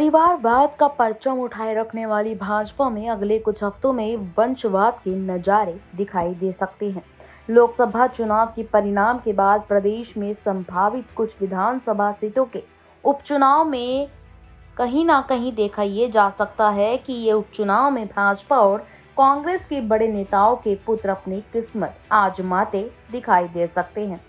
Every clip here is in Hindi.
परिवारवाद का परचम उठाए रखने वाली भाजपा में अगले कुछ हफ्तों में वंशवाद के नजारे दिखाई दे सकते हैं। लोकसभा चुनाव के परिणाम के बाद प्रदेश में संभावित कुछ विधानसभा सीटों के उपचुनाव में कहीं ना कहीं देखा ये जा सकता है कि ये उपचुनाव में भाजपा और कांग्रेस के बड़े नेताओं के पुत्र अपनी किस्मत आजमाते दिखाई दे सकते हैं।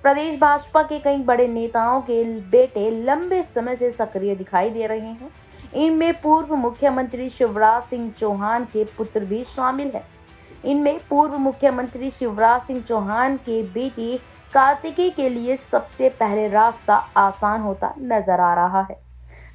प्रदेश भाजपा के कई बड़े नेताओं के बेटे लंबे समय से सक्रिय दिखाई दे रहे हैं। इनमें पूर्व मुख्यमंत्री शिवराज सिंह चौहान के पुत्र भी शामिल हैं। इनमें पूर्व मुख्यमंत्री शिवराज सिंह चौहान के बेटे कार्तिकेय के लिए सबसे पहले रास्ता आसान होता नजर आ रहा है।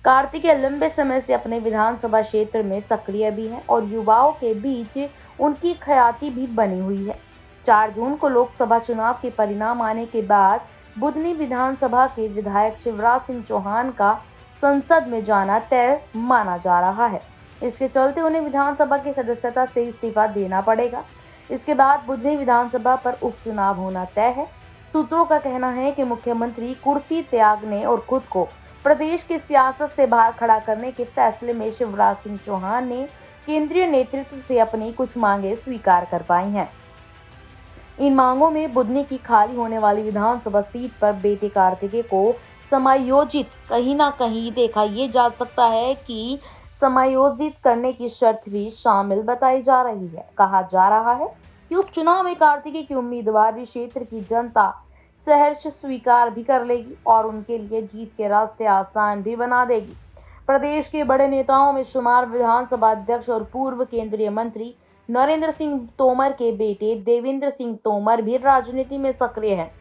कार्तिकेय लंबे समय से अपने विधानसभा क्षेत्र में सक्रिय भी हैं और युवाओं के बीच उनकी ख्याति भी बनी हुई है। 4 जून को लोकसभा चुनाव के परिणाम आने के बाद बुधनी विधानसभा के विधायक शिवराज सिंह चौहान का संसद में जाना तय माना जा रहा है। इसके चलते उन्हें विधानसभा की सदस्यता से इस्तीफा देना पड़ेगा। इसके बाद बुधनी विधानसभा पर उपचुनाव होना तय है। सूत्रों का कहना है कि मुख्यमंत्री कुर्सी त्यागने और खुद को प्रदेश की सियासत से बाहर खड़ा करने के फैसले में शिवराज सिंह चौहान ने केंद्रीय नेतृत्व से अपनी कुछ मांगे स्वीकार कर पाई हैं। इन मांगों में बुधनी की खाली होने वाली विधानसभा सीट पर बेटे कार्तिकेय को समायोजित कहीं ना कहीं देखा ये जा सकता है कि समायोजित करने की शर्त भी शामिल बताई जा रही है। कहा जा रहा है कि उपचुनाव में कार्तिकेय की उम्मीदवारी क्षेत्र की जनता सहर्ष स्वीकार भी कर लेगी और उनके लिए जीत के रास्ते आसान भी बना देगी। प्रदेश के बड़े नेताओं में शुमार विधानसभा अध्यक्ष और पूर्व केंद्रीय मंत्री नरेंद्र सिंह तोमर के बेटे देवेंद्र सिंह तोमर भी राजनीति में सक्रिय हैं।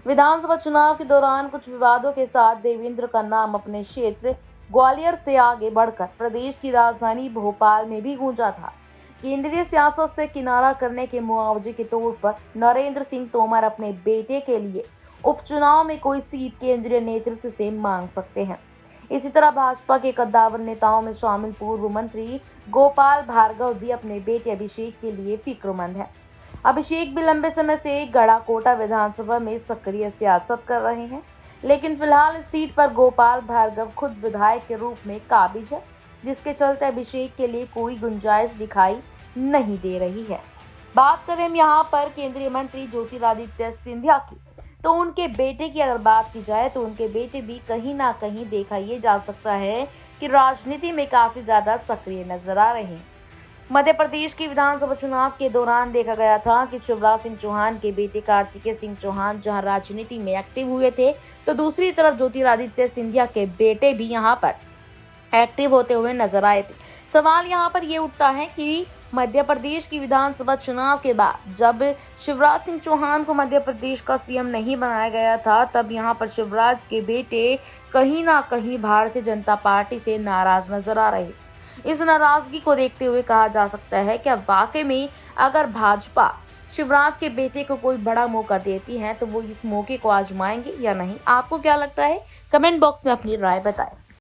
विधानसभा चुनाव के दौरान कुछ विवादों के साथ देवेंद्र का नाम अपने क्षेत्र ग्वालियर से आगे बढ़कर प्रदेश की राजधानी भोपाल में भी गूंजा था। केंद्रीय सियासत से किनारा करने के मुआवजे के तौर पर नरेंद्र सिंह तोमर अपने बेटे के लिए उपचुनाव में कोई सीट केंद्रीय नेतृत्व से मांग सकते हैं। इसी तरह भाजपा के कद्दावर नेताओं में शामिल पूर्व मंत्री गोपाल भार्गव भी अपने बेटे अभिषेक के लिए फिक्रमंद है। अभिषेक भी लंबे समय से गढ़ाकोटा विधानसभा में सक्रिय सियासत कर रहे हैं, लेकिन फिलहाल इस सीट पर गोपाल भार्गव खुद विधायक के रूप में काबिज है, जिसके चलते अभिषेक के लिए कोई गुंजाइश दिखाई नहीं दे रही है। बात करें हम यहाँ पर केंद्रीय मंत्री ज्योतिरादित्य सिंधिया की, तो उनके बेटे की अगर बात की जाए तो उनके बेटे भी कहीं ना कहीं देखा ये जा सकता है कि राजनीति में काफी ज्यादा सक्रिय नजर आ रहे हैं। मध्य प्रदेश की विधानसभा चुनाव के दौरान देखा गया था कि शिवराज सिंह चौहान के बेटे कार्तिकेय सिंह चौहान जहां राजनीति में एक्टिव हुए थे, तो दूसरी तरफ ज्योतिरादित्य सिंधिया के बेटे भी यहां पर एक्टिव होते हुए नजर आए थे। सवाल यहाँ पर ये उठता है कि मध्य प्रदेश की विधानसभा चुनाव के बाद जब शिवराज सिंह चौहान को मध्य प्रदेश का सीएम नहीं बनाया गया था, तब यहाँ पर शिवराज के बेटे कहीं ना कहीं भारतीय जनता पार्टी से नाराज नजर आ रहे। इस नाराजगी को देखते हुए कहा जा सकता है कि अब वाकई में अगर भाजपा शिवराज के बेटे को कोई बड़ा मौका देती है तो वो इस मौके को आजमाएंगे या नहीं। आपको क्या लगता है? कमेंट बॉक्स में अपनी राय बताएं।